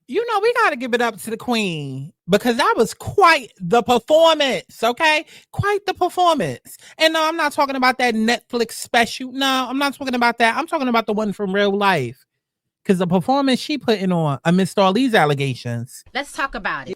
You know, we got to give it up to the queen because that was quite the performance, okay? Quite the performance. And no, I'm not talking about that Netflix special. No, I'm not talking about that. I'm talking about the one from real life. Because the performance she putting on amidst all these allegations. Let's talk about it.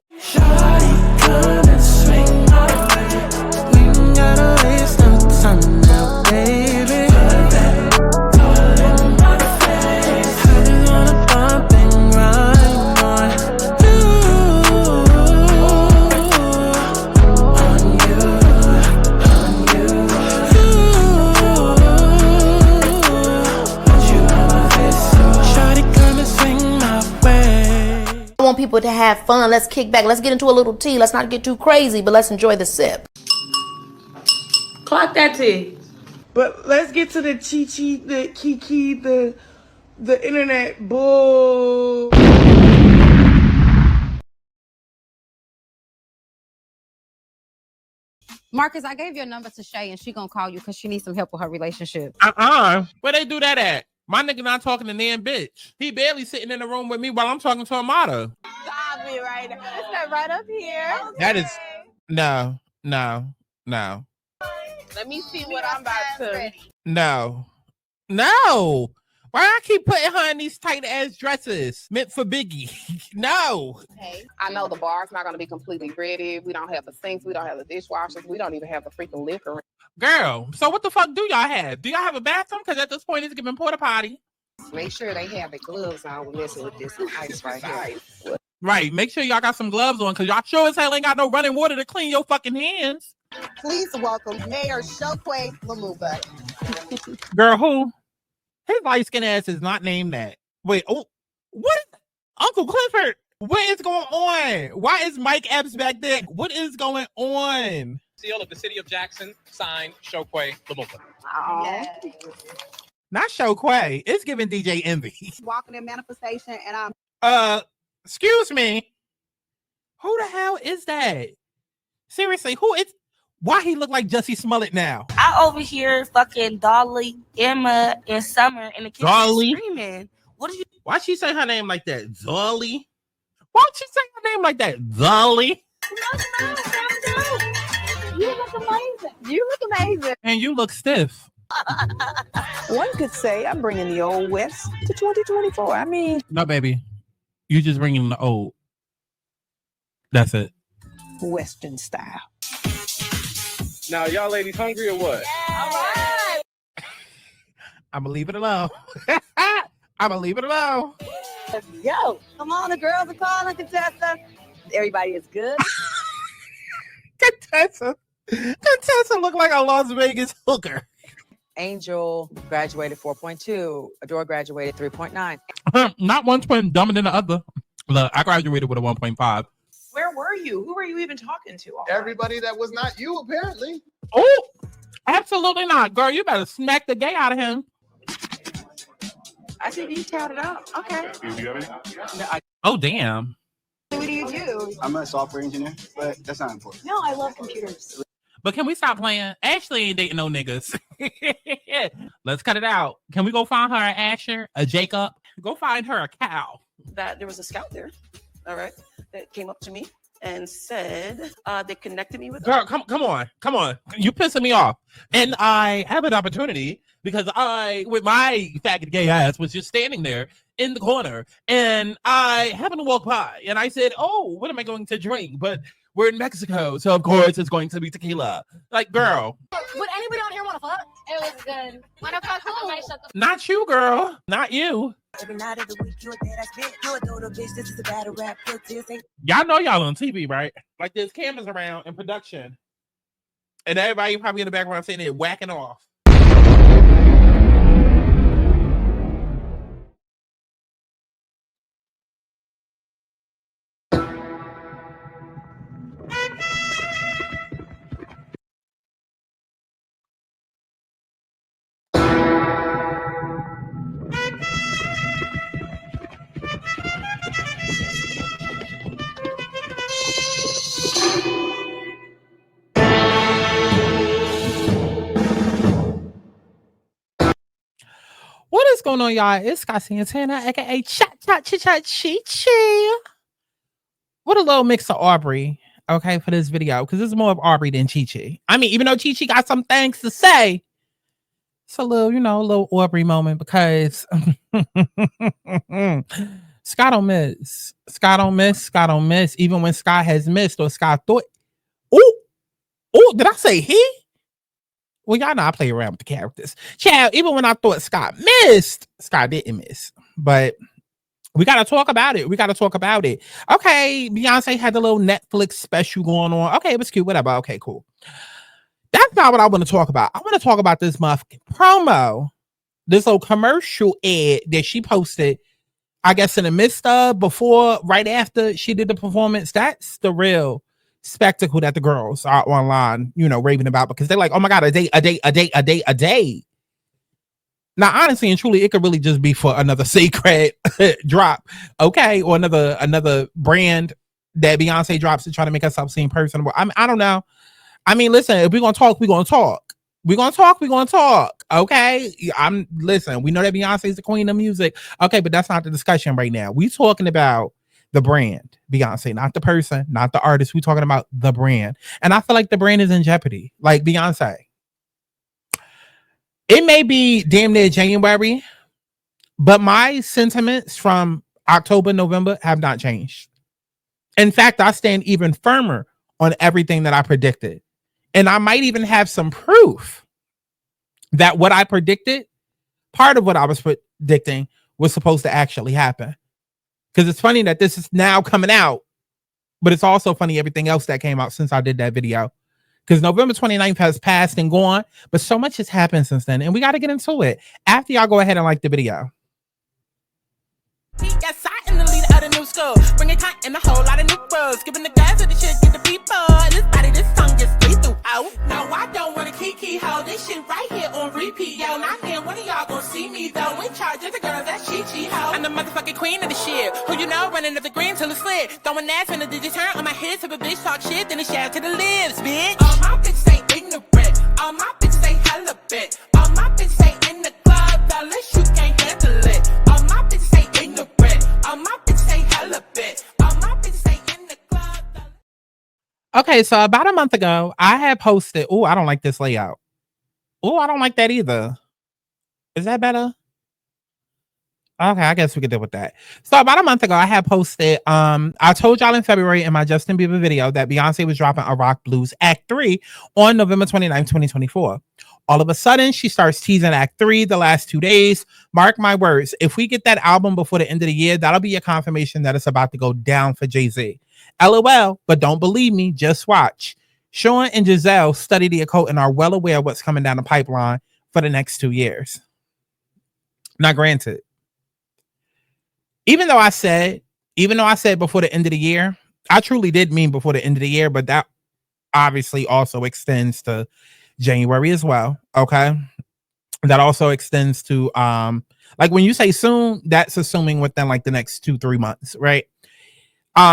I want people to have fun. Let's kick back. Let's get into a little tea. Let's not get too crazy, but let's enjoy the sip. Clock that tea. But let's get to the chi-chi, the kiki, the internet bull. Marcus, I gave your number to Shay and she gonna call you because she needs some help with her relationship. Where they do that at? My nigga not talking to Nan bitch. He barely sitting in the room with me while I'm talking to Amada. Stop it right now. It's not right up here. Okay. That is no. Let me see what I'm about to. No. Why I keep putting her in these tight ass dresses meant for Biggie? No. Hey, I know the bar's not going to be completely ready. We don't have the sinks. We don't have the dishwashers. We don't even have the freaking liquor. Girl, so what the fuck do y'all have? Do y'all have a bathroom? Because at this point, it's giving porta potty. Make sure they have the gloves on when messing with this ice right here. Right. Make sure y'all got some gloves on because y'all sure as hell ain't got no running water to clean your fucking hands. Please welcome Mayor Shokwe Lumumba. Girl, who? His light skin ass is not named that. Wait, oh, what? Uncle Clifford, what is going on? Why is Mike Epps back there? What is going on? Seal of the city of Jackson, signed Shokwe Lumumba. Not Shokwe. It's giving DJ Envy. Walking in manifestation, and I'm. Excuse me. Who the hell is that? Seriously, who is? Why he look like Jussie Smollett now? I over here fucking Dolly, Emma, and Summer in the kitchen screaming. What did you? Why'd she say her name like that? Dolly? Why'd she say her name like that? Dolly? You look amazing. You look amazing. And you look stiff. One could say I'm bringing the old West to 2024. I mean, no, baby, you just bringing the old. That's it. Western style. Now, y'all ladies hungry or what? All right. I'm gonna leave it alone. I'm gonna leave it alone. Let's go. Come on, the girls are calling, Contessa. Everybody is good. Contessa look like a Las Vegas hooker. Angel graduated 4.2. Adore graduated 3.9. Not one point dumber than the other. Look, I graduated with a 1.5. Where were you? Who were you even talking to? Everybody that was not you, apparently. Oh, absolutely not. Girl, you better smack the gay out of him. I think you counted out. Okay. Do you have any? No, Oh, damn. What do you do? I'm a software engineer, but that's not important. No, I love computers. But can we stop playing? Ashley ain't dating no niggas. Let's cut it out. Can we go find her an Asher, a Jacob? Go find her a cow. That there was a scout there, all right, that came up to me and said they connected me with. Girl, come on. You pissing me off. And I have an opportunity because I, with my faggot gay ass, was just standing there in the corner, and I happened to walk by, and I said, "Oh, what am I going to drink?" But we're in Mexico, so of course it's going to be tequila. Like, girl. Would anybody on here want to fuck? It was good. Want to fuck who? Not you, girl. Not you. Every night of the week, you're dead as bitch. You're a dodo bitch. This is a battle rap. Y'all know y'all on TV, right? Like, there's cameras around in production, and everybody probably in the background sitting there whacking off. going on, y'all? It's Santana, aka Chat Chi. What a little mix of Aubrey, okay, for this video, because it's more of Aubrey than Chi. I mean, even though Chi got some things to say, it's a little, you know, a little Aubrey moment because Scott don't miss. Scott don't miss. Even when Scott has missed or Scott thought, oh, did I say he? Well, y'all know I play around with the characters. Child, even when I thought Scott missed, Scott didn't miss. But we got to talk about it. Okay, Beyonce had the little Netflix special going on. Okay, it was cute, whatever. Okay, cool. That's not what I want to talk about. I want to talk about this motherfucking promo, this little commercial ad that she posted, I guess in the midst of, right after she did the performance. That's the real spectacle that the girls are online, you know, raving about, because they're like, oh my God, a day. Now, honestly and truly, it could really just be for another secret drop, okay, or another brand that Beyonce drops to try to make herself seem personable. I don't know. I mean, listen, if we're gonna talk, we're gonna talk. Okay. Listen, we know that Beyonce is the queen of music. Okay, but that's not the discussion right now. We talking about the brand, Beyonce, not the person, not the artist. We're talking about the brand. And I feel like the brand is in jeopardy. Like Beyonce. It may be damn near January, but my sentiments from October, November have not changed. In fact, I stand even firmer on everything that I predicted. And I might even have some proof that what I predicted, part of what I was predicting, was supposed to actually happen. Because it's funny that this is now coming out, but it's also funny everything else that came out since I did that video. Because November 29th has passed and gone, but so much has happened since then, and we got to get into it after y'all go ahead and like the video. Yes, I am the leader of the new school. Bringing content, a whole lot of new words. Giving the guys to the shit, get the people. This body, this song gets straight through out. No, I don't want to kiki ho. This shit right here on repeat, yo. Not then, one of y'all gonna see me though. In charge of the girls, that's Chi ho. I'm the motherfucking queen of the shit. Who you know, running up the green till it's lit. Throwing ass when the digits turn on my head. So a bitch talk shit, then it shout to the lips, bitch. All my bitches ain't ignorant. All my bitches ain't hella bit. All my bitches ain't in the club, unless you can't handle it. All my bitches ain't ignorant. All my bitches ain't hella bit. All my bitches ain't in the club. Okay, so about a month ago, I had posted, oh, I don't like this layout. Oh, I don't like that either. Is that better? Okay, I guess we could deal with that. So about a month ago, I had posted, I told y'all in February in my Justin Bieber video that Beyonce was dropping a Rock Blues Act 3 on November 29, 2024. All of a sudden, she starts teasing Act 3 the last 2 days. Mark my words, if we get that album before the end of the year, that'll be a confirmation that it's about to go down for Jay-Z. LOL, but don't believe me, just watch. Sean and Giselle study the occult and are well aware of what's coming down the pipeline for the next 2 years. Now, granted, even though I said before the end of the year, I truly did mean before the end of the year, but that obviously also extends to January as well. Okay. That also extends to like when you say soon, that's assuming within like the next 2-3 months, right?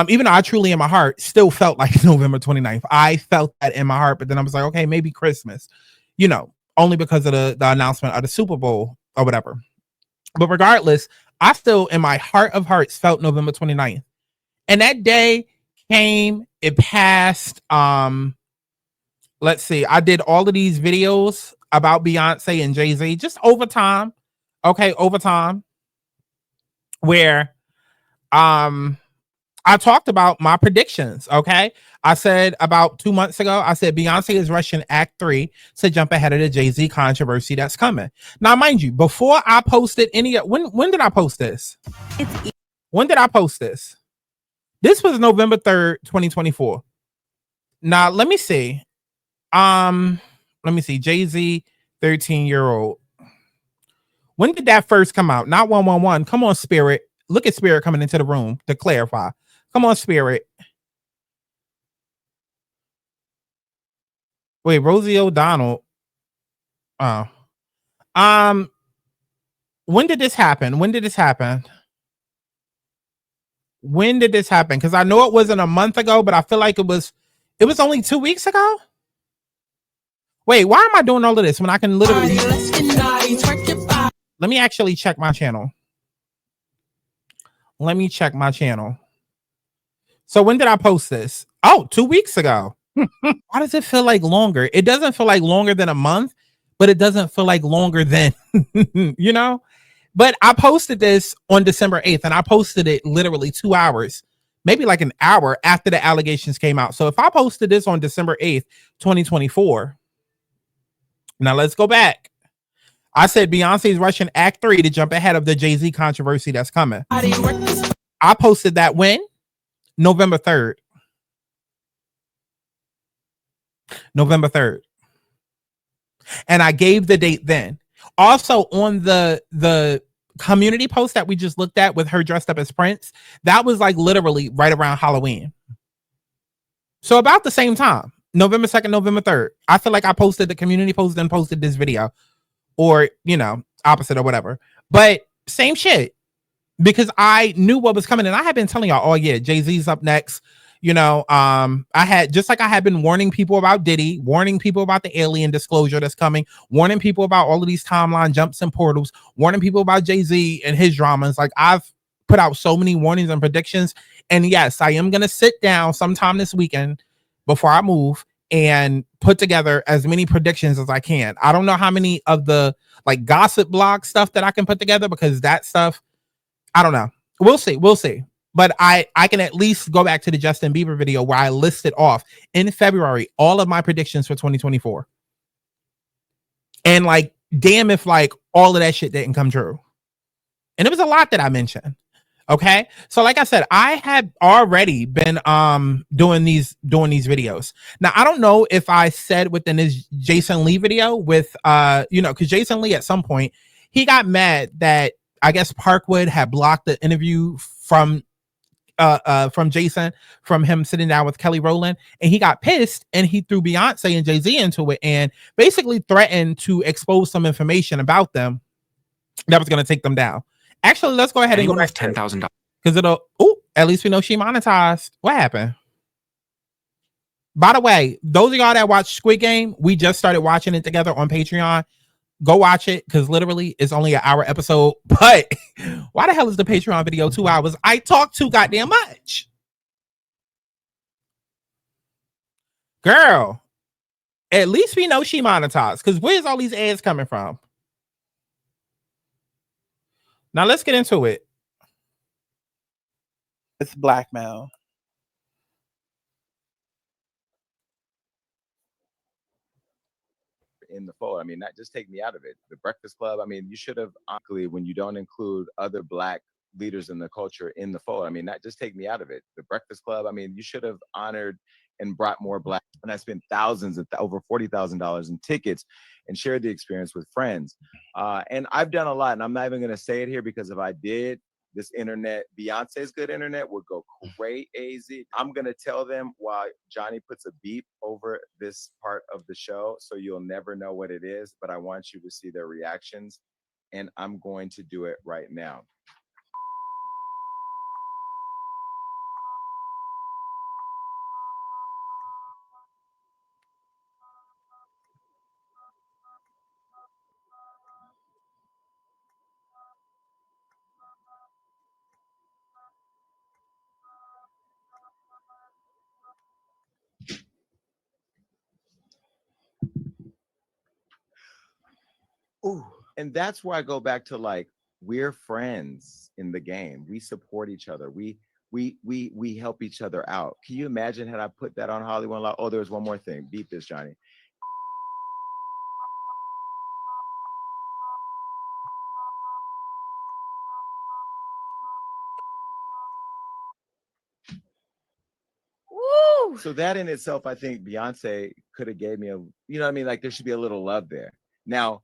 Even though I truly in my heart still felt like November 29th. I felt that in my heart, but then I was like, okay, maybe Christmas, you know, only because of the announcement of the Super Bowl or whatever. But regardless, I still in my heart of hearts felt November 29th. And that day came, it passed. Let's see, I did all of these videos about Beyonce and Jay-Z just over time. Okay, over time. Where I talked about my predictions. Okay. I said about 2 months ago, I said Beyonce is rushing Act 3 to jump ahead of the Jay-Z controversy that's coming. Now, mind you, before I posted any, when did I post this? When did I post this? This was November 3rd, 2024. Now, let me see. Jay-Z, 13-year-old. When did that first come out? Not 111. Come on, Spirit. Look at Spirit coming into the room to clarify. Come on, Spirit. Wait, Rosie O'Donnell. Oh. When did this happen? When did this happen? Because I know it wasn't a month ago, but I feel like it was only 2 weeks ago. Wait, why am I doing all of this when I can literally Let me actually check my channel. Let me check my channel. So when did I post this? Oh, 2 weeks ago. Why does it feel like longer? It doesn't feel like longer than a month, but it doesn't feel like longer than, you know? But I posted this on December 8th, and I posted it literally 2 hours, maybe like an hour after the allegations came out. So if I posted this on December 8th, 2024, now let's go back. I said Beyonce's rushing Act 3 to jump ahead of the Jay-Z controversy that's coming. I posted that when? November 3rd. November 3rd. And I gave the date then. Also on the community post that we just looked at with her dressed up as Prince, that was like literally right around Halloween. So about the same time, November 2nd, November 3rd. I feel like I posted the community post and posted this video, or, you know, opposite or whatever. But same shit, because I knew what was coming, and I had been telling y'all, oh yeah, Jay-Z's up next. You know, I had, just like I had been warning people about Diddy, warning people about the alien disclosure that's coming, warning people about all of these timeline jumps and portals, warning people about Jay-Z and his dramas. Like, I've put out so many warnings and predictions. And yes, I am going to sit down sometime this weekend before I move and put together as many predictions as I can. I don't know how many of the like gossip blog stuff that I can put together, because that stuff, I don't know. We'll see. We'll see. But I can at least go back to the Justin Bieber video where I listed off in February all of my predictions for 2024. And like, damn if like all of that shit didn't come true. And it was a lot that I mentioned. Okay. So like I said, I had already been doing these videos. Now, I don't know if I said within this Jason Lee video with you know, because Jason Lee at some point, he got mad that I guess Parkwood had blocked the interview from Jason, from him sitting down with Kelly Rowland, and he got pissed and he threw Beyonce and Jay-Z into it and basically threatened to expose some information about them that was going to take them down. Actually, let's go ahead and go back to $10,000 because it'll, oh, at least we know she monetized. What happened? By the way, those of y'all that watch Squid Game, we just started watching it together on Patreon. Go watch it, because literally it's only an hour episode. But why the hell is the Patreon video 2 hours? I talk too goddamn much. Girl, at least we know she monetized, because where's all these ads coming from? Now let's get into it. It's blackmail. In the fold. I mean, not just take me out of it. The Breakfast Club, I mean, you should have, honestly, when you don't include other Black leaders in the culture in the fold, I mean, not just take me out of it. The Breakfast Club, I mean, you should have honored and brought more Black. And I spent thousands of over $40,000 in tickets and shared the experience with friends. And I've done a lot, and I'm not even going to say it here, because if I did, this internet, Beyonce's good internet, would go crazy. I'm going to tell them while Johnny puts a beep over this part of the show, so you'll never know what it is, but I want you to see their reactions, and I'm going to do it right now. Ooh. And that's where I go back to, like, we're friends in the game. We support each other. We help each other out. Can you imagine had I put that on Hollywood Law? Oh, there's one more thing. Beat this, Johnny. Woo! So that in itself, I think Beyonce could have gave me a, you know what I mean? Like, there should be a little love there. Now,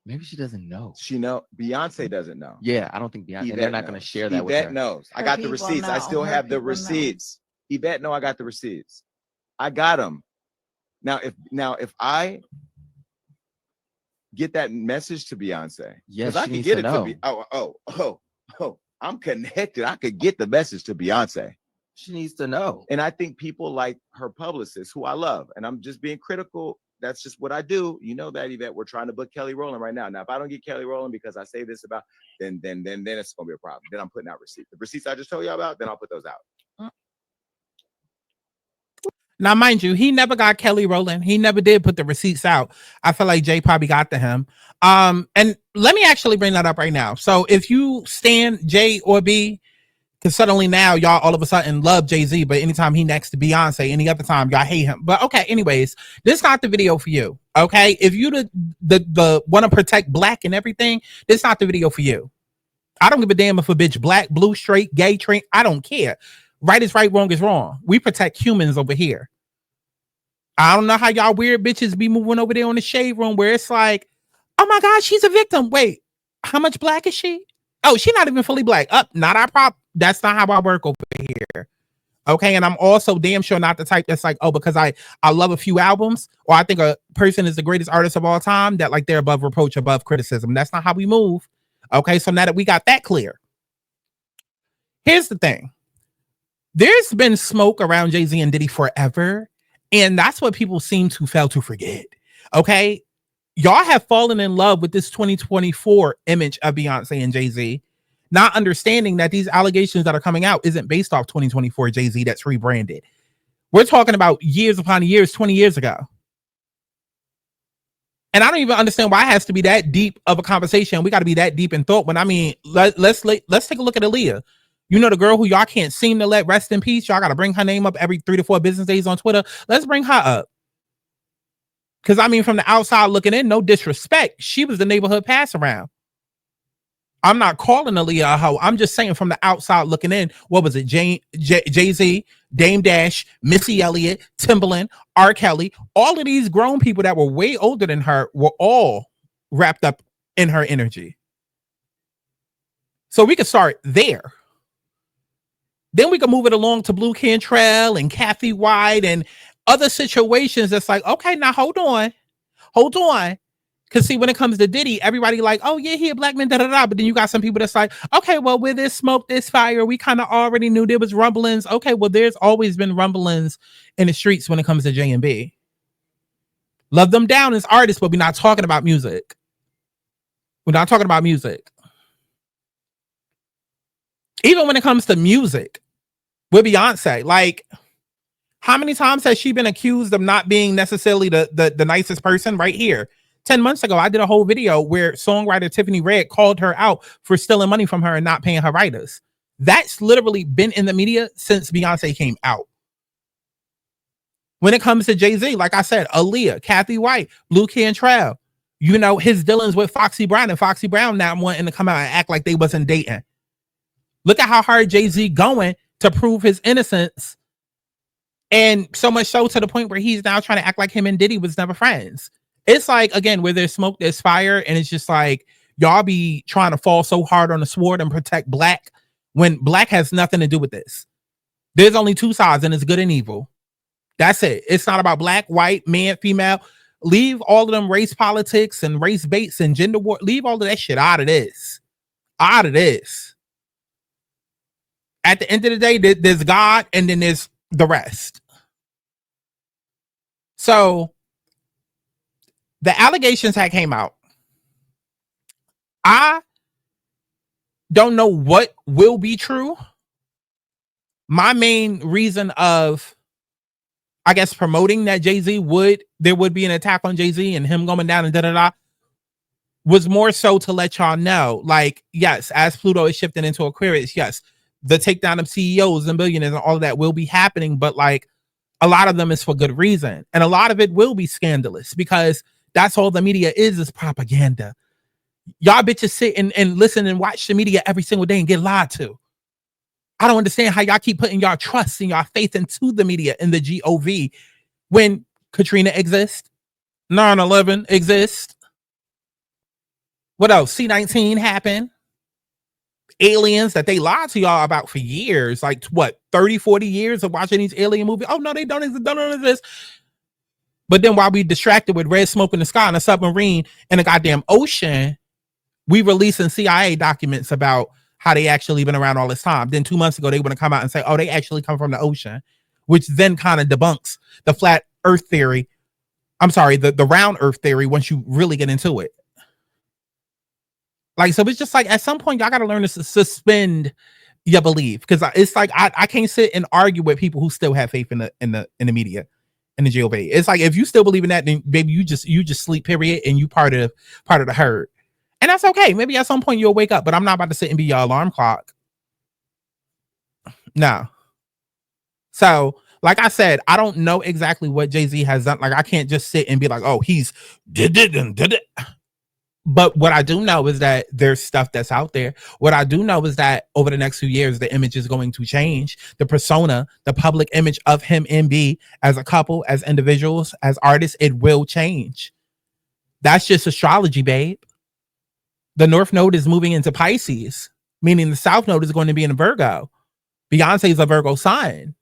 maybe she doesn't know. Beyonce doesn't know. Yeah, I don't think Beyonce. Yvette they're not going to share that with her. Yvette knows. I got the receipts. I still have the receipts. Yvette know I got the receipts. I got them. Now, if I get that message to Beyonce, yes, I can get it to I'm connected. I could get the message to Beyonce. She needs to know. And I think people like her publicist, who I love, and I'm just being critical that's just what I do. You know that, Yvette. We're trying to book Kelly Rowland right now. Now, if I don't get Kelly Rowland because I say this about, then it's gonna be a problem. Then I'm putting out receipts. The receipts I just told you about, then I'll put those out. Now, mind you, he never got Kelly Rowland. He never did put the receipts out. I feel like Jay probably got to him. And let me actually bring that up right now. So if you stand Jay or B, because suddenly now y'all all of a sudden love Jay-Z, but anytime he next to Beyonce, any other time y'all hate him. But okay, anyways, this is not the video for you. Okay, if you the want to protect black and everything, this is not the video for you. I don't give a damn if a bitch black, blue, straight, gay, trans. I don't care. Right is right, wrong is wrong. We protect humans over here. I don't know how y'all weird bitches be moving over there on the shade room where it's like, oh my God, she's a victim. Wait, how much black is she? Oh, she's not even fully black. Not our problem. That's not how I work over here. Okay. And I'm also damn sure not the type that's like, oh, because I love a few albums or I think a person is the greatest artist of all time, that like they're above reproach, above criticism. That's not how we move. Okay. So now that we got that clear, here's the thing. There's been smoke around Jay-Z and Diddy forever. And that's what people seem to fail to forget. Okay. Y'all have fallen in love with this 2024 image of Beyonce and Jay-Z, not understanding that these allegations that are coming out isn't based off 2024 Jay-Z that's rebranded. We're talking about years upon years, 20 years ago. And I don't even understand why it has to be that deep of a conversation. We got to be that deep in thought. When I mean, let's take a look at Aaliyah. You know, the girl who y'all can't seem to let rest in peace. Y'all got to bring her name up every 3 to 4 business days on Twitter. Let's bring her up. Because, I mean, from the outside looking in, no disrespect, she was the neighborhood pass around. I'm not calling Aaliyah a hoe. I'm just saying from the outside looking in, what was it? Jay-Z, Dame Dash, Missy Elliott, Timbaland, R. Kelly, all of these grown people that were way older than her were all wrapped up in her energy. So we could start there. Then we can move it along to Blue Cantrell and Kathy White and other situations that's like, okay, now hold on. Because see, when it comes to Diddy, everybody like, oh yeah, he a black man, da-da-da. But then you got some people that's like, okay, well, where there's smoke, there's fire. We kind of already knew there was rumblings. Okay, well, there's always been rumblings in the streets when it comes to J&B. Love them down as artists, but we're not talking about music. We're not talking about music. Even when it comes to music with Beyonce, like, how many times has she been accused of not being necessarily the nicest person? Right here. 10 months ago, I did a whole video where songwriter Tiffany Red called her out for stealing money from her and not paying her writers. That's literally been in the media since Beyonce came out. When it comes to Jay-Z, like I said, Aaliyah, Kathy White, Blue Cantrell, you know, his dealings with Foxy Brown, and Foxy Brown now wanting to come out and act like they wasn't dating. Look at how hard Jay-Z going to prove his innocence. And so much so to the point where he's now trying to act like him and Diddy was never friends. It's like, again, where there's smoke, there's fire. And it's just like, y'all be trying to fall so hard on the sword and protect black when black has nothing to do with this. There's only two sides, and it's good and evil. That's it. It's not about black, white, man, female. Leave all of them race politics and race baits and gender war. Leave all of that shit out of this. Out of this. At the end of the day, there's God, and then there's the rest. So the allegations that came out, I don't know what will be true. My main reason of, I guess, promoting that there would be an attack on Jay-Z and him going down and da-da-da was more so to let y'all know, like, yes, as Pluto is shifting into Aquarius, yes, the takedown of CEOs and billionaires and all of that will be happening, but like a lot of them is for good reason. And a lot of it will be scandalous because that's all the media is propaganda. Y'all bitches sit and listen and watch the media every single day and get lied to. I don't understand how y'all keep putting y'all trust and y'all faith into the media and the GOV when Katrina exists, 9/11 exists. What else? C-19 happened. Aliens that they lied to y'all about for years, like what, 30, 40 years of watching these alien movies. Oh no, they don't exist. But then while we distracted with red smoke in the sky and a submarine in a goddamn ocean, we releasing CIA documents about how they actually been around all this time. Then 2 months ago, they want to come out and say, oh, they actually come from the ocean, which then kind of debunks the flat earth theory I'm sorry, the round earth theory once you really get into it. Like, so it's just like at some point y'all got to learn to suspend your belief, because it's like I can't sit and argue with people who still have faith in the media, in the GOP. It's like if you still believe in that, then baby, you just sleep, period, and you part of the herd, and that's okay. Maybe at some point you'll wake up, but I'm not about to sit and be your alarm clock. No. So, like I said, I don't know exactly what Jay-Z has done. Like, I can't just sit and be like, oh, he's did it. But what I do know is that there's stuff that's out there. What I do know is that over the next few years, the image is going to change. The persona, the public image of him and B as a couple, as individuals, as artists, it will change. That's just astrology, babe. The North Node is moving into Pisces, meaning the South Node is going to be in Virgo. Beyonce is a Virgo sign.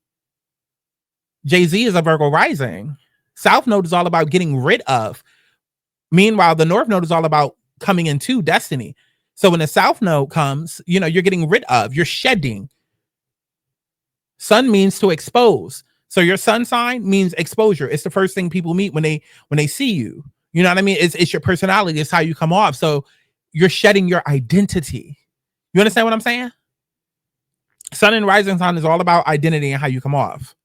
Jay-Z is a Virgo rising. South Node is all about getting rid of. Meanwhile, the North Node is all about coming into destiny. So when the South Node comes, you know, you're getting rid of, you're shedding. Sun means to expose. So your sun sign means exposure. It's the first thing people meet when they see you. You know what I mean? It's your personality. It's how you come off. So you're shedding your identity. You understand what I'm saying? Sun and rising sign is all about identity and how you come off.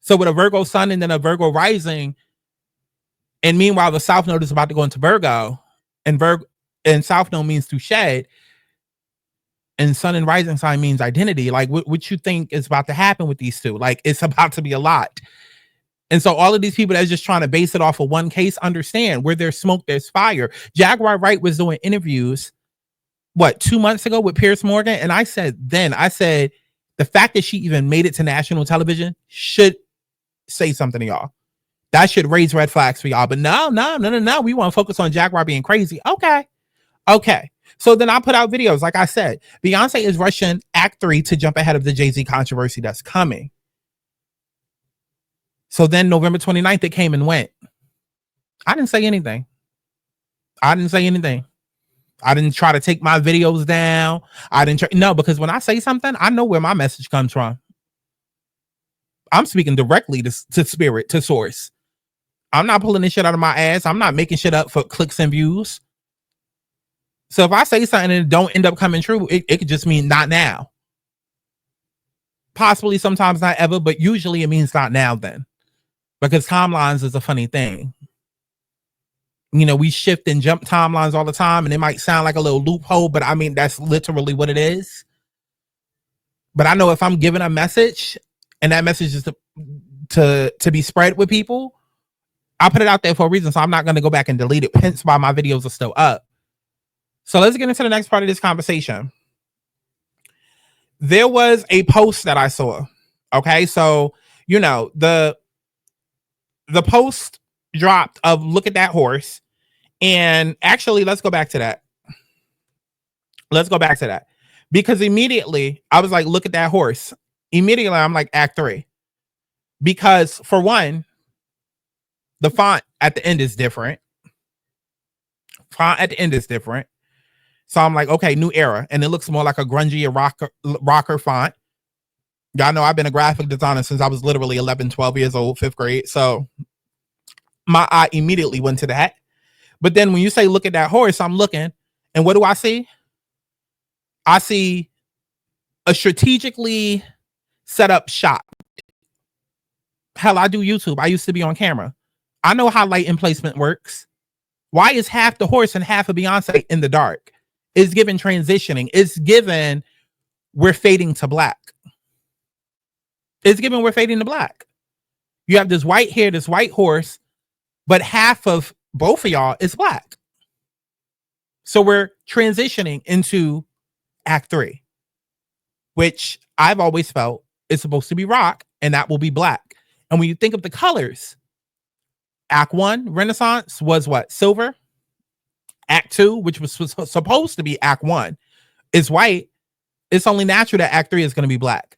So with a Virgo sun and then a Virgo rising, and meanwhile, the South Node is about to go into Virgo, and South Node means to shed, and Sun and Rising sign means identity. Like, what you think is about to happen with these two? Like, it's about to be a lot. And so all of these people that's just trying to base it off of one case, understand where there's smoke, there's fire. Jaguar Wright was doing interviews, 2 months ago with Piers Morgan, and I said the fact that she even made it to national television should say something to y'all. That should raise red flags for y'all. But no. We want to focus on Jaguar being crazy. Okay. So then I put out videos. Like I said, Beyonce is rushing Act 3 to jump ahead of the Jay-Z controversy that's coming. So then November 29th, it came and went. I didn't say anything. I didn't try to take my videos down. No, because when I say something, I know where my message comes from. I'm speaking directly to spirit, to source. I'm not pulling this shit out of my ass. I'm not making shit up for clicks and views. So if I say something and it don't end up coming true, it could just mean not now. Possibly sometimes not ever, but usually it means not now then. Because timelines is a funny thing. You know, we shift and jump timelines all the time, and it might sound like a little loophole, but I mean, that's literally what it is. But I know if I'm giving a message and that message is to be spread with people, I put it out there for a reason, so I'm not going to go back and delete it. Hence why my videos are still up. So let's get into the next part of this conversation. There was a post that I saw. Okay, so you know the post dropped of look at that horse, and actually let's go back to that. Because immediately I was like, look at that horse. Immediately I'm like, Act 3, because for one, the font at the end is different. So I'm like, okay, new era. And it looks more like a grungy rocker font. Y'all know I've been a graphic designer since I was literally 11, 12 years old, 5th grade. So my eye immediately went to that. But then when you say, look at that horse, I'm looking. And what do I see? I see a strategically set up shot. Hell, I do YouTube. I used to be on camera. I know how light and placement works. Why is half the horse and half of Beyonce in the dark? It's given transitioning. It's given we're fading to black. You have this white hair, this white horse, but half of both of y'all is black. So we're transitioning into Act 3, which I've always felt is supposed to be rock, and that will be black. And when you think of the colors, Act 1, Renaissance, was what? Silver. Act 2, which was supposed to be Act 1, is white. It's only natural that Act 3 is going to be black.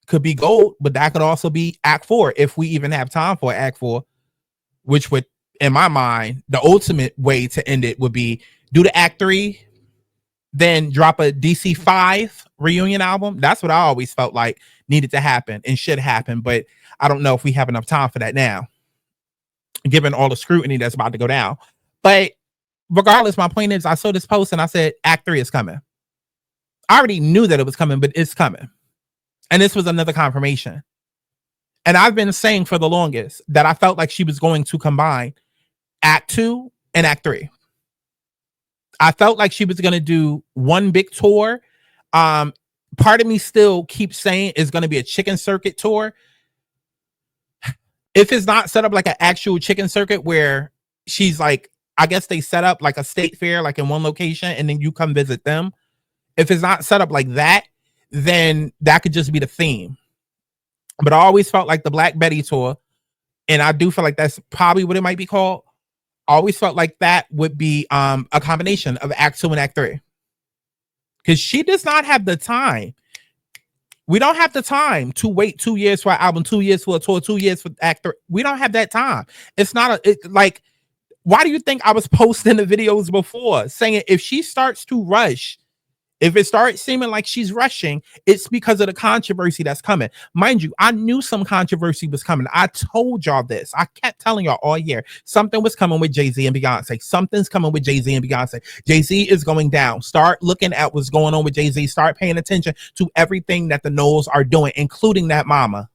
Could be gold, but that could also be Act 4 if we even have time for Act 4, which would, in my mind, the ultimate way to end it would be do the Act 3, then drop a DC 5 reunion album. That's what I always felt like needed to happen and should happen, but I don't know if we have enough time for that now. given all the scrutiny that's about to go down. But regardless, my point is, I saw this post and I said, Act 3 is coming. I already knew that it was coming, but it's coming. And this was another confirmation. And I've been saying for the longest that I felt like she was going to combine Act 2 and Act 3. I felt like she was going to do one big tour. Part of me still keeps saying it's going to be a chicken circuit tour. If it's not set up like an actual chicken circuit where she's like, I guess they set up like a state fair, like in one location, and then you come visit them. If it's not set up like that, then that could just be the theme. But I always felt like the Black Betty tour, and I do feel like that's probably what it might be called. I always felt like that would be a combination of Act 2 and Act 3. Because she does not have the time. We don't have the time to wait 2 years for an album, 2 years for a tour, 2 years for Act 3. We don't have that time. It's not like, why do you think I was posting the videos before saying if she starts to rush, if it starts seeming like she's rushing, it's because of the controversy that's coming. Mind you, I knew some controversy was coming. I told y'all this. I kept telling y'all all year. Something was coming with Jay-Z and Beyonce. Something's coming with Jay-Z and Beyonce. Jay-Z is going down. Start looking at what's going on with Jay-Z. Start paying attention to everything that the Knowles are doing, including that mama.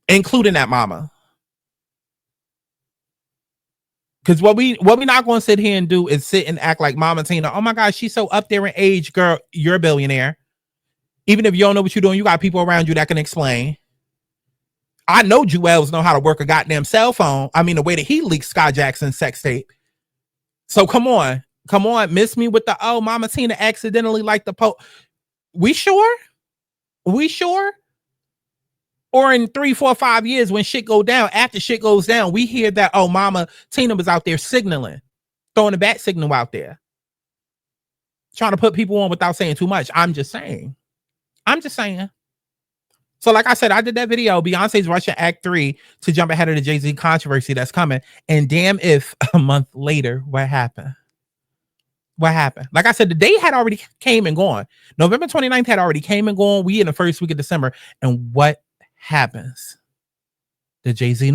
Including that mama. Because what we not going to sit here and do is sit and act like Mama Tina. Oh my God, she's so up there in age, girl. You're a billionaire. Even if you don't know what you're doing, you got people around you that can explain. I know Jewels know how to work a goddamn cell phone. I mean, the way that he leaked Sky Jackson's sex tape. So come on, miss me with the Mama Tina accidentally liked the post. We sure? Or in 3, 4, 5 years when shit go down, after shit goes down, we hear that, oh, Mama Tina was out there signaling, throwing a bat signal out there. Trying to put people on without saying too much. I'm just saying. So like I said, I did that video, Beyonce's rushing Act 3 to jump ahead of the Jay-Z controversy that's coming. And damn if a month later, what happened? Like I said, the day had already came and gone. November 29th had already came and gone. We in the first week of December. And what happens? The Jay-Z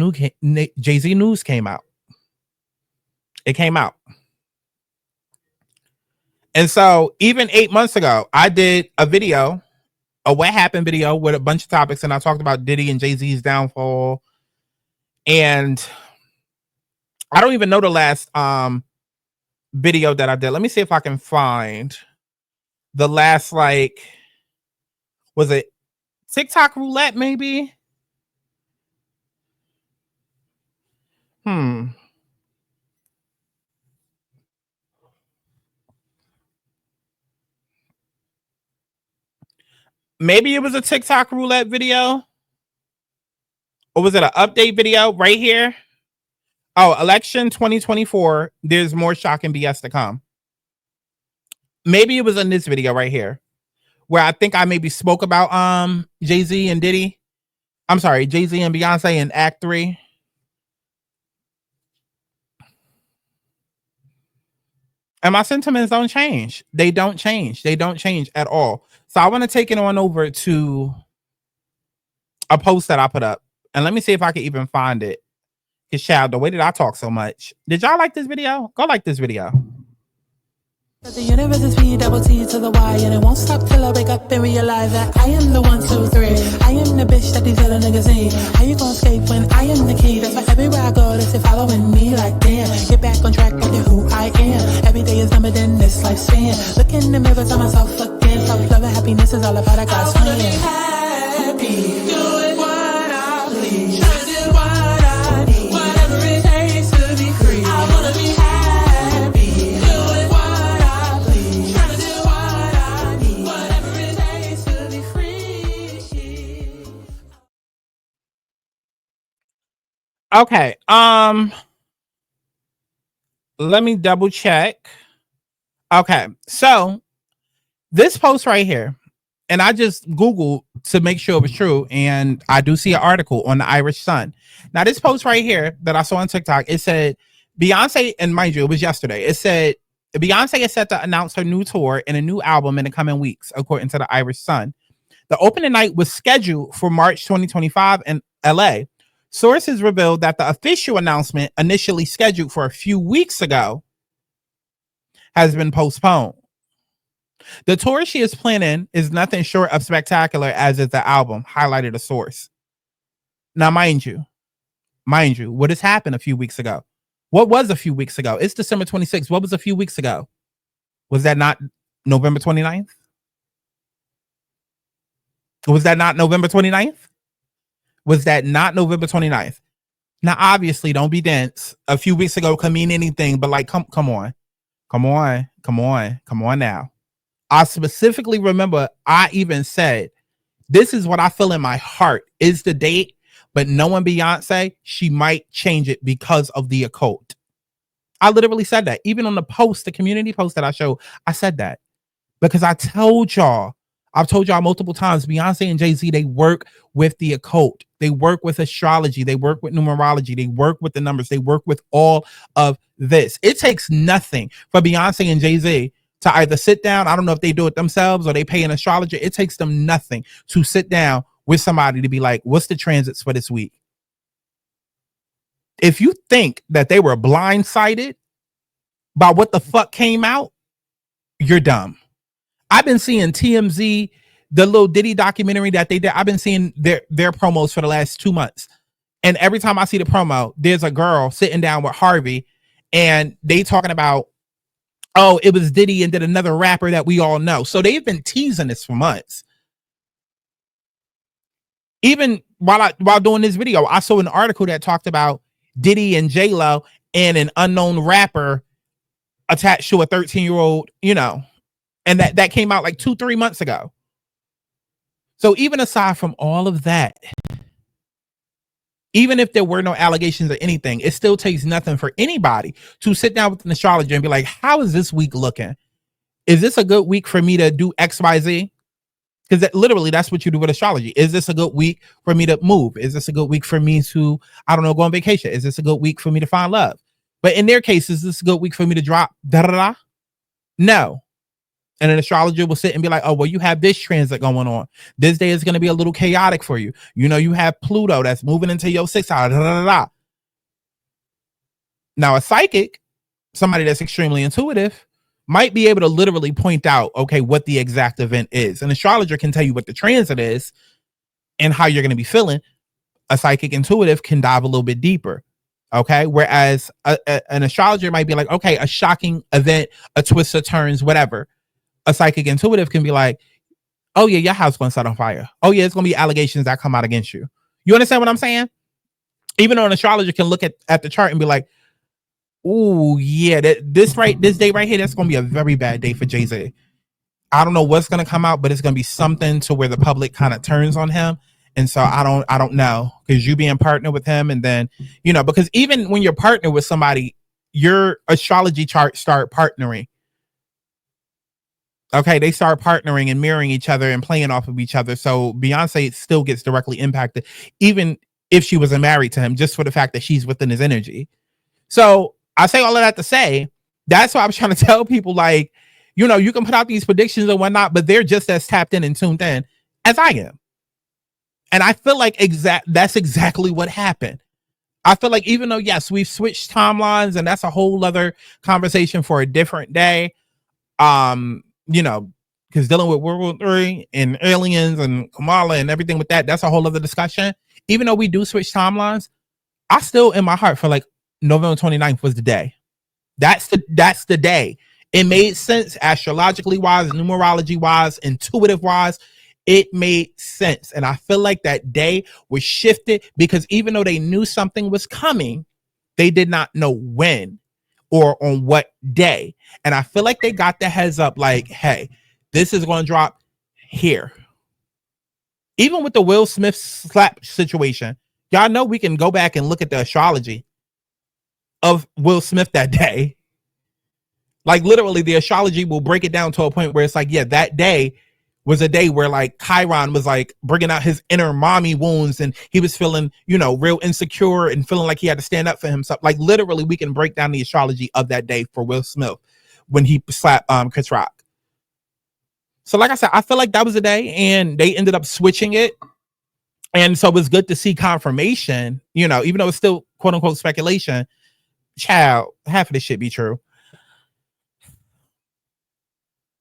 news came out. It came out. And so even 8 months ago, I did a video, a what happened video with a bunch of topics, and I talked about Diddy and Jay-Z's downfall. And I don't even know the last video that I did. Let me see if I can find the last, like, was it TikTok roulette maybe? Maybe it was a TikTok roulette video. Or was it an update video right here? Oh, election 2024. There's more shocking BS to come. Maybe it was in this video right here, where I think I maybe spoke about Jay-Z and Diddy. I'm sorry, Jay-Z and Beyonce in Act 3. And my sentiments don't change. They don't change. They don't change at all. So I want to take it on over to a post that I put up. And let me see if I can even find it. Because, child, the way that I talk so much. Did y'all like this video? Go like this video. The universe is P double T to the Y, and it won't stop till I wake up and realize that I am the 1, 2, 3. I am the bitch that these other niggas need. How you gonna escape when I am the key? That's why everywhere I go, they say following me like damn. Get back on track, look at who I am. Every day is numbered in this lifespan. Look in the mirror, tell myself again. Self-love and happiness is all about a God's plan. I wanna be happy, doing what I please. Trying to do what I need, whatever it takes to be free. I wanna be happy. Okay. Let me double check. Okay. So this post right here, and I just Googled to make sure it was true, and I do see an article on the Irish Sun. Now, this post right here that I saw on TikTok, it said Beyonce, and mind you, it was yesterday. It said Beyonce is set to announce her new tour and a new album in the coming weeks, according to the Irish Sun. The opening night was scheduled for March 2025 in LA. Sources revealed that the official announcement, initially scheduled for a few weeks ago, has been postponed. The tour she is planning is nothing short of spectacular, as is the album, highlighted a source. Now, mind you, what has happened a few weeks ago? What was a few weeks ago? It's December 26th. What was a few weeks ago? Was that not November 29th? Was that not November 29th? Was that not November 29th? Now, obviously, don't be dense. A few weeks ago can mean anything, but like, come on now. I specifically remember I even said, this is what I feel in my heart is the date, but knowing Beyonce, she might change it because of the occult. I literally said that. Even on the post, the community post that I showed, I said that. Because I've told y'all multiple times, Beyonce and Jay-Z, they work with the occult. They work with astrology. They work with numerology. They work with the numbers. They work with all of this. It takes nothing for Beyonce and Jay-Z to either sit down. I don't know if they do it themselves or they pay an astrologer. It takes them nothing to sit down with somebody to be like, what's the transits for this week? If you think that they were blindsided by what the fuck came out, you're dumb. I've been seeing TMZ, the little Diddy documentary that they did. I've been seeing their promos for the last 2 months. And every time I see the promo, there's a girl sitting down with Harvey and they talking about, oh, it was Diddy and then another rapper that we all know. So they've been teasing this for months. Even while doing this video, I saw an article that talked about Diddy and J-Lo and an unknown rapper attached to a 13-year-old, and that came out like 2-3 months ago. So even aside from all of that, even if there were no allegations or anything, it still takes nothing for anybody to sit down with an astrologer and be like, how is this week looking? Is this a good week for me to do XYZ? Because literally that's what you do with astrology. Is this a good week for me to move? Is this a good week for me to, I don't know, go on vacation? Is this a good week for me to find love? But in their case, is this a good week for me to drop da-da-da? No. And an astrologer will sit and be like, oh, well, you have this transit going on. This day is going to be a little chaotic for you. You have Pluto that's moving into your 6th house. Da, da, da, da. Now, a psychic, somebody that's extremely intuitive, might be able to literally point out, okay, what the exact event is. An astrologer can tell you what the transit is and how you're going to be feeling. A psychic intuitive can dive a little bit deeper. Okay. Whereas an astrologer might be like, okay, a shocking event, a twist of turns, whatever. A psychic intuitive can be like, oh yeah, your house going to set on fire. Oh yeah, it's going to be allegations that come out against you. You understand what I'm saying? Even though an astrologer can look at the chart and be like, oh yeah, this day right here, that's going to be a very bad day for Jay-Z. I don't know what's going to come out, but it's going to be something to where the public kind of turns on him. And so I don't know, because you being partnered with him, and then, because even when you're partnered with somebody, your astrology chart start partnering. Okay, they start partnering and mirroring each other and playing off of each other. So Beyonce still gets directly impacted, even if she wasn't married to him, just for the fact that she's within his energy. So I say all of that to say, that's why I was trying to tell people, like, you can put out these predictions and whatnot, but they're just as tapped in and tuned in as I am. And I feel like that's exactly what happened. I feel like even though, yes, we've switched timelines, and that's a whole other conversation for a different day. Because dealing with World War III and aliens and Kamala and everything with that's a whole other discussion. Even though we do switch timelines, I still, in my heart, feel like November 29th was the day. That's the day. It made sense astrologically wise, numerology wise, intuitive wise. It made sense. And I feel like that day was shifted because even though they knew something was coming, they did not know when or on what day. And I feel like they got the heads up like, hey, this is going to drop here. Even with the Will Smith slap situation, y'all know we can go back and look at the astrology of Will Smith that day. Like literally the astrology will break it down to a point where it's like, yeah, that day was a day where like Chiron was like bringing out his inner mommy wounds, and he was feeling, real insecure and feeling like he had to stand up for himself. Like literally we can break down the astrology of that day for Will Smith when he slapped Chris Rock. So like I said, I feel like that was the day, and they ended up switching it. And so it's good to see confirmation, you know, even though it's still quote unquote speculation. Child, half of this shit be true.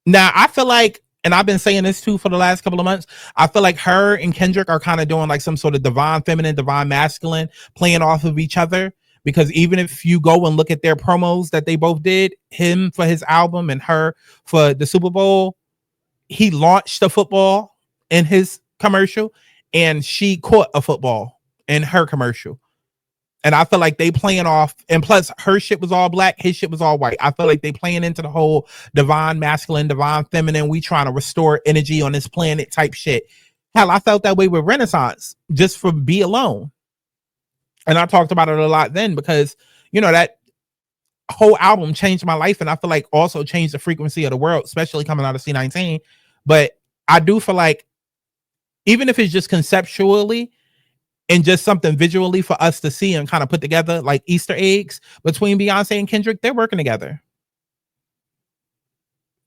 Now, I feel like, and I've been saying this too for the last couple of months, I feel like her and Kendrick are kind of doing like some sort of divine feminine, divine masculine, playing off of each other. Because even if you go and look at their promos that they both did, him for his album and her for the Super Bowl, he launched a football in his commercial and she caught a football in her commercial. And I feel like they playing off, and plus her shit was all black, his shit was all white. I feel like they playing into the whole divine masculine, divine feminine, we trying to restore energy on this planet type shit. Hell, I felt that way with Renaissance just for Be Alone. And I talked about it a lot then because, you know, that whole album changed my life. And I feel like also changed the frequency of the world, especially coming out of C19. But I do feel like even if it's just conceptually, and just something visually for us to see and kind of put together like Easter eggs between Beyonce and Kendrick, they're working together.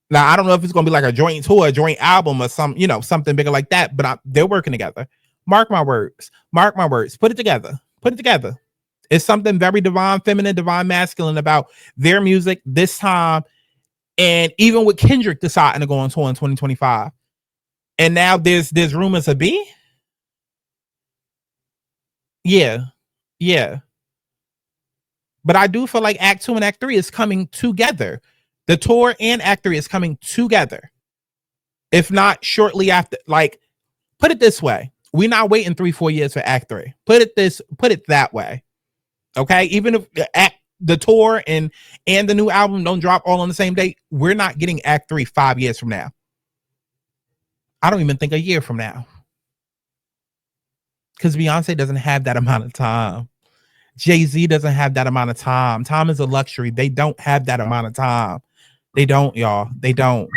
Now, I don't know if it's going to be like a joint tour, a joint album or some, you know, something bigger like that, but they're working together. Mark my words. Mark my words. Put it together. Put it together. It's something very divine, feminine, divine, masculine about their music this time. And even with Kendrick deciding to go on tour in 2025. And now there's rumors of B. Yeah. But I do feel like Act 2 and Act 3 is coming together. The tour and Act 3 is coming together. If not shortly after, like, put it this way. We're not waiting 3-4 years for Act 3. Put it that way. Okay? Even if the tour and the new album don't drop all on the same day, we're not getting Act 3 5 years from now. I don't even think a year from now. Because Beyonce doesn't have that amount of time. Jay-Z doesn't have that amount of time. Time is a luxury. They don't have that amount of time. They don't, y'all. They don't.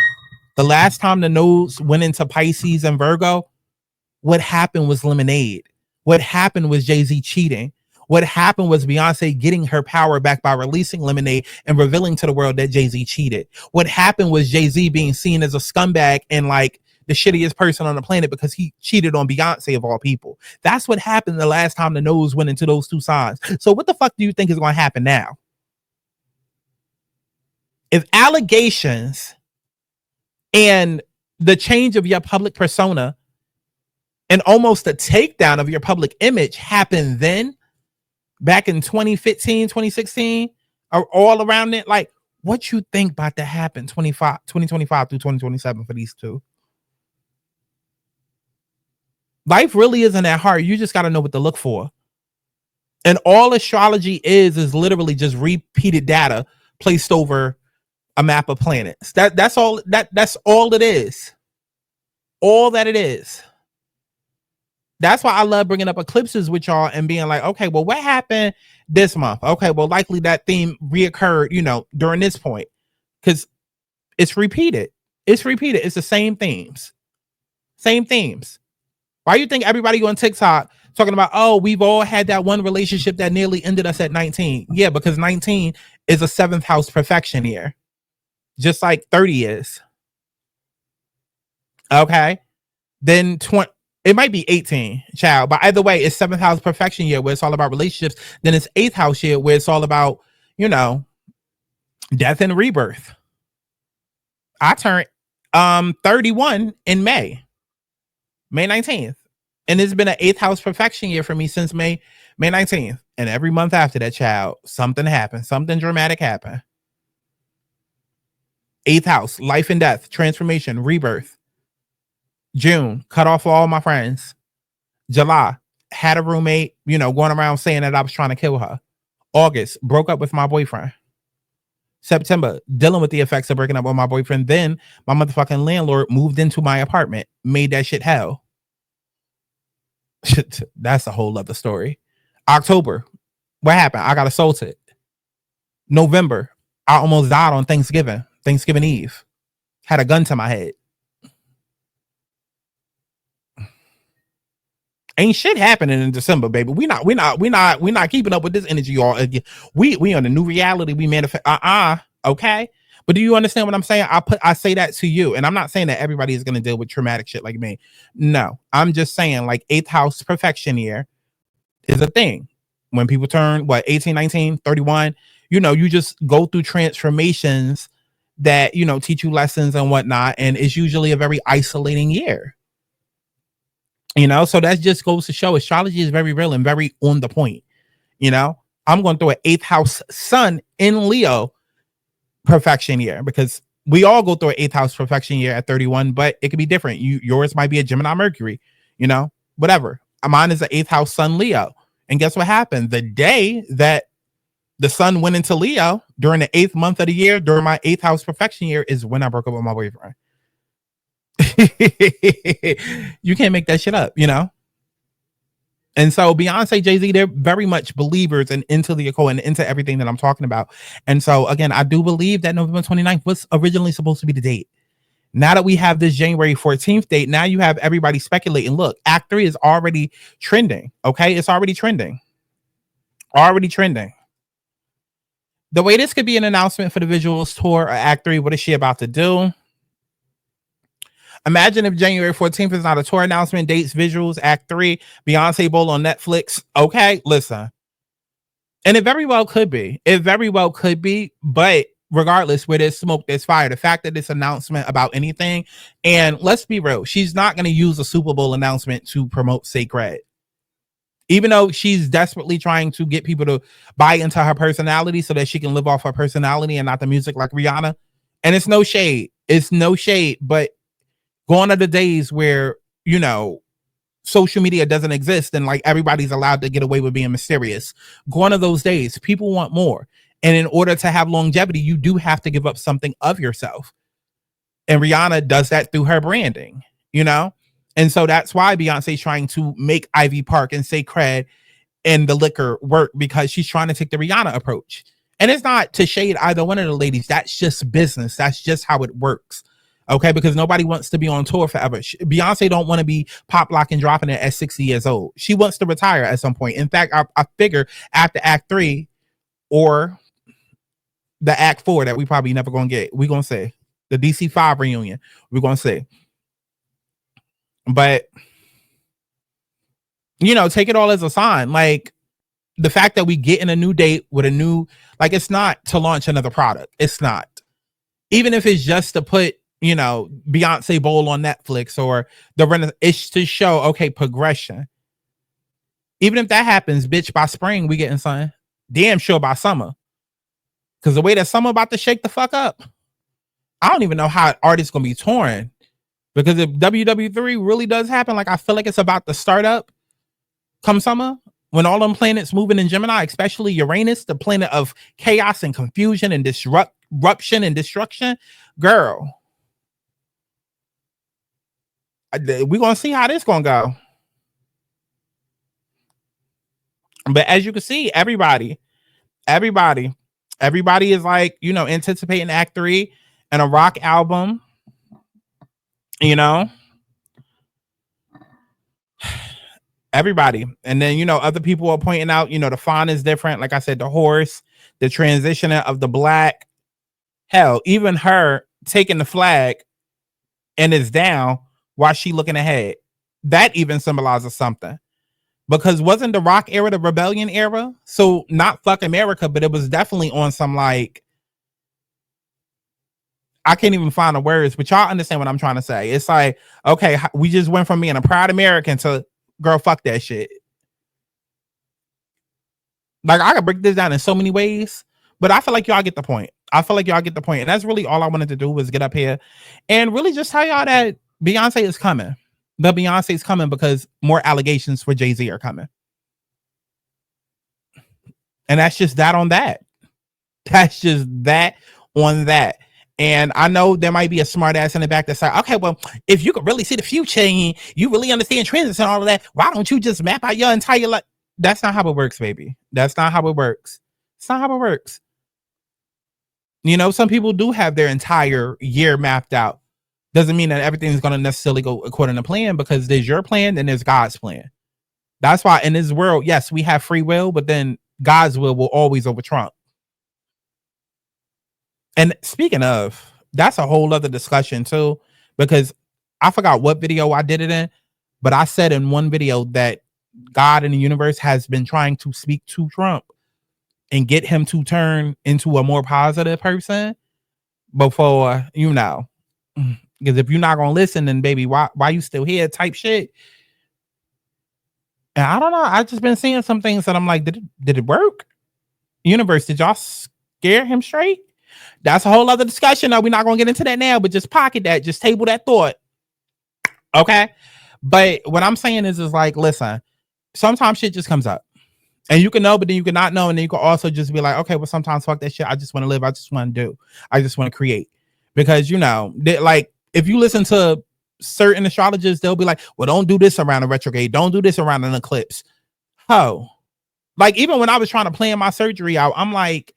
The last time the nodes went into Pisces and Virgo, what happened was Lemonade. What happened was Jay-Z cheating. What happened was Beyonce getting her power back by releasing Lemonade and revealing to the world that Jay-Z cheated. What happened was Jay-Z being seen as a scumbag and like the shittiest person on the planet because he cheated on Beyonce of all people. That's what happened the last time the nodes went into those two signs. So what the fuck do you think is going to happen now? If allegations and the change of your public persona and almost the takedown of your public image happened then, back in 2015, 2016, or all around it, like, what you think about to happen 2025 through 2027 for these two? Life really isn't that hard. You just got to know what to look for. And all astrology is literally just repeated data placed over a map of planets. That's all it is. All that it is. That's why I love bringing up eclipses with y'all and being like, okay, well, what happened this month? Okay, well, likely that theme reoccurred, you know, during this point. Because it's repeated. It's repeated. It's the same themes. Same themes. Why do you think everybody on TikTok talking about, oh, we've all had that one relationship that nearly ended us at 19? Yeah, because 19 is a 7th house perfection year. Just like 30 is. Okay. Then 20, it might be 18, child. But either way, it's 7th house perfection year where it's all about relationships. Then it's 8th house year where it's all about, you know, death and rebirth. I turned 31 in May 19th. And it's been an 8th house perfection year for me since May 19th. And every month after that, child, something happened. Something dramatic happened. 8th house, life and death, transformation, rebirth. June, cut off all my friends. July, had a roommate, you know, going around saying that I was trying to kill her. August, broke up with my boyfriend. September, dealing with the effects of breaking up with my boyfriend. Then my motherfucking landlord moved into my apartment, made that shit hell. That's a whole other story. October, what happened? I got assaulted. November, I almost died on Thanksgiving Eve. Had a gun to my head. Ain't shit happening in December, baby. We not keeping up with this energy, y'all. We on a new reality. We manifest. Okay. But do you understand what I'm saying? I say that to you, and I'm not saying that everybody is going to deal with traumatic shit like me. No, I'm just saying like 8th house perfection year is a thing. When people turn 18, 19, 31, you know, you just go through transformations that, you know, teach you lessons and whatnot, and it's usually a very isolating year. You know, so that just goes to show astrology is very real and very on the point. You know, I'm going through an 8th house sun in Leo perfection year, because we all go through an 8th house perfection year at 31, but it could be different. Yours might be a Gemini Mercury, you know, whatever. Mine is an 8th house sun Leo. And guess what happened? The day that the sun went into Leo during the 8th month of the year, during my 8th house perfection year, is when I broke up with my boyfriend. You can't make that shit up, you know? And so Beyonce, Jay-Z, they're very much believers and into the occult and into everything that I'm talking about. And so, again, I do believe that November 29th was originally supposed to be the date. Now that we have this January 14th date, now you have everybody speculating. Look, Act 3 is already trending, okay? It's already trending. Already trending. The way this could be an announcement for the Visuals Tour or Act 3, what is she about to do? Imagine if January 14th is not a tour announcement, dates, visuals, Act 3, Beyonce Bowl on Netflix. Okay, listen. And it very well could be. It very well could be. But regardless, where there's smoke, there's fire. The fact that this announcement about anything, and let's be real, she's not going to use a Super Bowl announcement to promote Sacred. Even though she's desperately trying to get people to buy into her personality so that she can live off her personality and not the music like Rihanna. And it's no shade. It's no shade, but gone are the days where, you know, social media doesn't exist and like everybody's allowed to get away with being mysterious. Gone are those days. People want more. And in order to have longevity, you do have to give up something of yourself. And Rihanna does that through her branding, you know? And so that's why Beyonce's trying to make Ivy Park and Sacred and the liquor work, because she's trying to take the Rihanna approach. And it's not to shade either one of the ladies. That's just business. That's just how it works. Okay, because nobody wants to be on tour forever. Beyonce don't want to be pop, lock, and dropping it at 60 years old. She wants to retire at some point. In fact, I figure after Act 3 or the Act 4 that we probably never going to get, we're going to say the DC5 reunion, we're going to say. But, you know, take it all as a sign. Like, the fact that we get in a new date with a new, like, it's not to launch another product. It's not. Even if it's just to put, you know, Beyonce Bowl on Netflix or it's to show, okay, progression. Even if that happens, bitch, by spring, we getting something. Damn sure by summer. Because the way that summer about to shake the fuck up, I don't even know how artists gonna be touring. Because if WW3 really does happen, like I feel like it's about to start up come summer, when all them planets moving in Gemini, especially Uranus, the planet of chaos and confusion and disruption and destruction, girl. We're gonna see how this gonna go. But as you can see, everybody is like, you know, anticipating Act 3 and a rock album, you know. Everybody. And then, you know, other people are pointing out, you know, the font is different. Like I said, the horse, the transition of the black, hell, even her taking the flag and it's down while she looking ahead. That even symbolizes something. Because wasn't the rock era the rebellion era? So not fuck America, but it was definitely on some like, I can't even find the words, but y'all understand what I'm trying to say. It's like, okay, we just went from being a proud American to, girl, fuck that shit. Like, I could break this down in so many ways, but I feel like y'all get the point. And that's really all I wanted to do was get up here and really just tell y'all that Beyonce is coming. The Beyonce's coming because more allegations for Jay-Z are coming. And that's just that on that. That's just that on that. And I know there might be a smart ass in the back that's like, okay, well, if you could really see the future and you really understand trends and all of that, why don't you just map out your entire life? That's not how it works, baby. That's not how it works. It's not how it works. You know, some people do have their entire year mapped out. Doesn't mean that everything's going to necessarily go according to plan, because there's your plan and there's God's plan. That's why in this world, yes, we have free will, but then God's will always over Trump. And speaking of, that's a whole other discussion too, because I forgot what video I did it in, but I said in one video that God in the universe has been trying to speak to Trump and get him to turn into a more positive person before, you know, because if you're not gonna listen, then baby, why you still here type shit. And I don't know. I just been seeing some things that I'm like, did it work? Universe, did y'all scare him straight? That's a whole other discussion. No, we're not gonna get into that now, but just pocket that, just table that thought. Okay. But what I'm saying is like, listen, sometimes shit just comes up. And you can know, but then you can not know. And then you can also just be like, okay, well, sometimes fuck that shit. I just want to live. I just want to do. I just want to create. Because, you know, like, if you listen to certain astrologers, they'll be like, well, don't do this around a retrograde. Don't do this around an eclipse. Oh, like, even when I was trying to plan my surgery out, I'm like,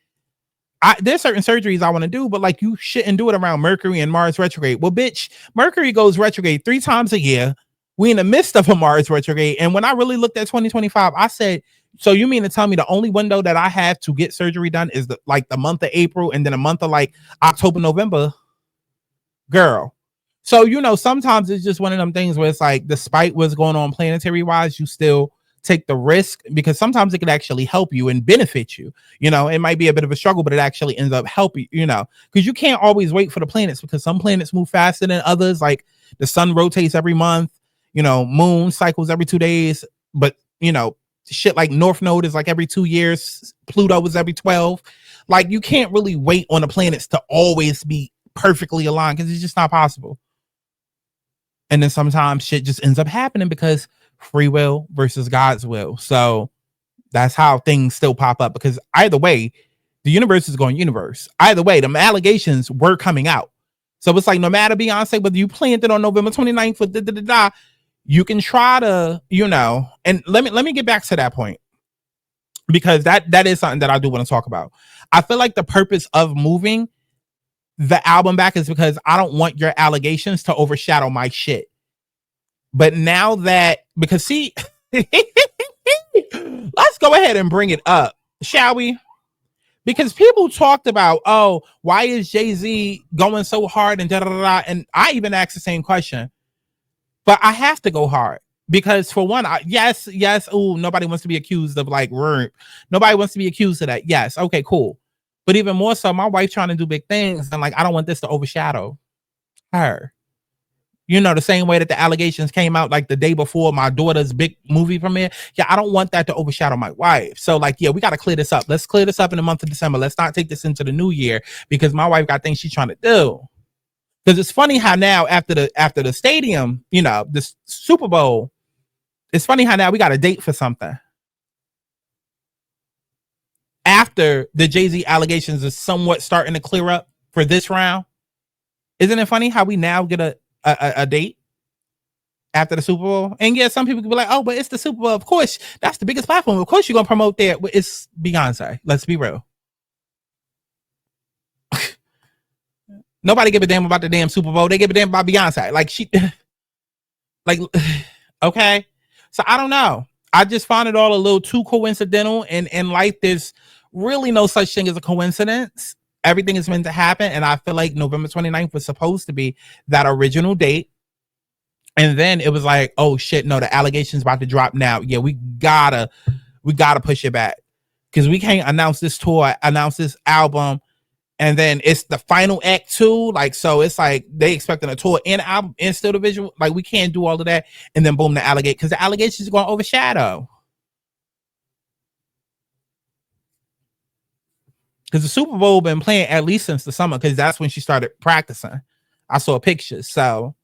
there's certain surgeries I want to do, but like, you shouldn't do it around Mercury and Mars retrograde. Well, bitch, Mercury goes retrograde 3 times a year. We in the midst of a Mars retrograde. And when I really looked at 2025, I said, so you mean to tell me the only window that I have to get surgery done is the month of April and then a month of like October, November? Girl. So, you know, sometimes it's just one of them things where it's like, despite what's going on planetary wise, you still take the risk, because sometimes it could actually help you and benefit you. You know, it might be a bit of a struggle, but it actually ends up helping, you know, because you can't always wait for the planets, because some planets move faster than others. Like the sun rotates every month, you know, moon cycles every 2 days, but you know, shit like North Node is like every 2 years. Pluto is every 12. Like, you can't really wait on the planets to always be perfectly aligned, because it's just not possible. And then sometimes shit just ends up happening because free will versus God's will. So that's how things still pop up, because either way, the universe is going universe. Either way, the allegations were coming out. So it's like, no matter Beyonce, whether you planned it on November 29th or you can try to, you know, and let me get back to that point, because that is something that I do want to talk about. I feel like the purpose of moving the album back is because I don't want your allegations to overshadow my shit. But now that, because see, let's go ahead and bring it up, shall we? Because people talked about, oh, why is Jay-Z going so hard and da-da-da-da, and I even asked the same question. But I have to go hard because, for one, yes. Oh, nobody wants to be accused of like rape. Nobody wants to be accused of that. Yes. Okay, cool. But even more so, my wife trying to do big things, and like, I don't want this to overshadow her. You know, the same way that the allegations came out like the day before my daughter's big movie premiere. Yeah, I don't want that to overshadow my wife. So like, yeah, we got to clear this up. Let's clear this up in the month of December. Let's not take this into the new year, because my wife got things she's trying to do. Because it's funny how now after the stadium, you know, this Super Bowl, it's funny how now we got a date for something. After the Jay-Z allegations is somewhat starting to clear up for this round. Isn't it funny how we now get a date after the Super Bowl? And yeah, some people could be like, oh, but it's the Super Bowl. Of course, that's the biggest platform. Of course you're going to promote there. It's Beyonce. Let's be real. Nobody give a damn about the damn Super Bowl. They give a damn about Beyonce. Like, she, like, okay. So I don't know. I just found it all a little too coincidental. And in life, there's really no such thing as a coincidence. Everything is meant to happen. And I feel like November 29th was supposed to be that original date. And then it was like, oh shit, no, the allegation's about to drop now. Yeah, we gotta push it back. Because we can't announce this tour, announce this album, and then it's the final act too. Like, so it's like they expecting a tour and album and still the visual. Like, we can't do all of that. And then boom, the allegation, because the allegations are going to overshadow. Because the Super Bowl been playing at least since the summer, because that's when she started practicing. I saw pictures. So,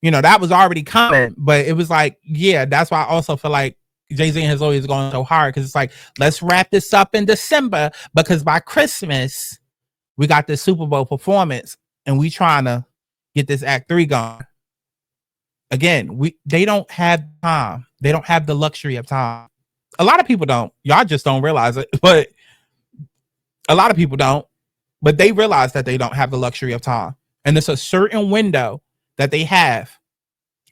you know, that was already coming. But it was like, yeah, that's why I also feel like Jay-Z has always gone so hard, because it's like, let's wrap this up in December, because by Christmas we got this Super Bowl performance and we trying to get this Act 3 going. Again, they don't have time. They don't have the luxury of time. A lot of people don't. Y'all just don't realize it, but a lot of people don't. But they realize that they don't have the luxury of time. And it's a certain window that they have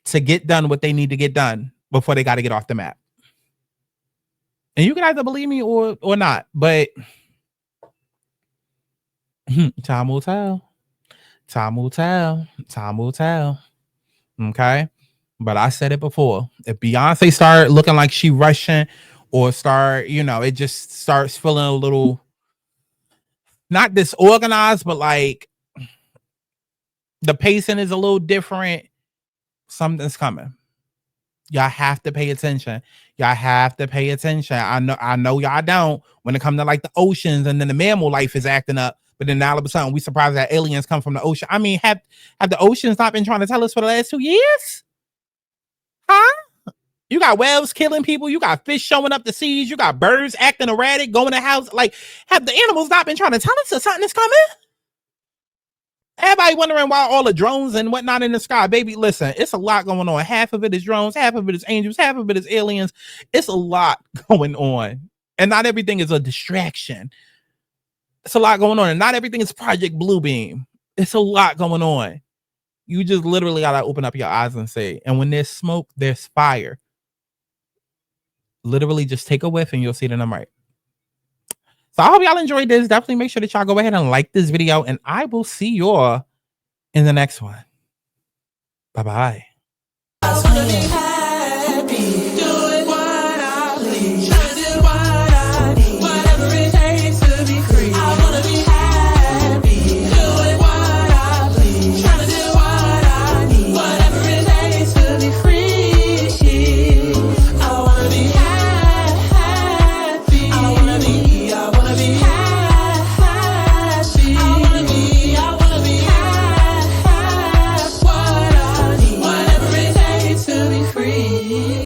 to get done what they need to get done before they got to get off the map. And you can either believe me or not, but Time will tell. Time will tell. Time will tell. Okay. But I said it before. If Beyonce start looking like she Russian or start, it just starts feeling a little not disorganized, but like the pacing is a little different, something's coming. Y'all have to pay attention. Y'all have to pay attention. I know y'all don't when it comes to like the oceans and then the mammal life is acting up. But then all of a sudden we surprised that aliens come from the ocean. I mean, have the oceans not been trying to tell us for the last 2 years? Huh? You got whales killing people. You got fish showing up the seas. You got birds acting erratic, going to house. Like, have the animals not been trying to tell us that something is coming? Everybody wondering why all the drones and whatnot in the sky. Baby, listen, it's a lot going on. Half of it is drones, half of it is angels, half of it is aliens. It's a lot going on. And not everything is a distraction. It's a lot going on. And not everything is Project Bluebeam. It's a lot going on. You just literally got to open up your eyes and say, and when there's smoke, there's fire. Literally just take a whiff and you'll see that I'm right. So I hope y'all enjoyed this. Definitely make sure that y'all go ahead and like this video, and I will see y'all in the next one. Bye-bye.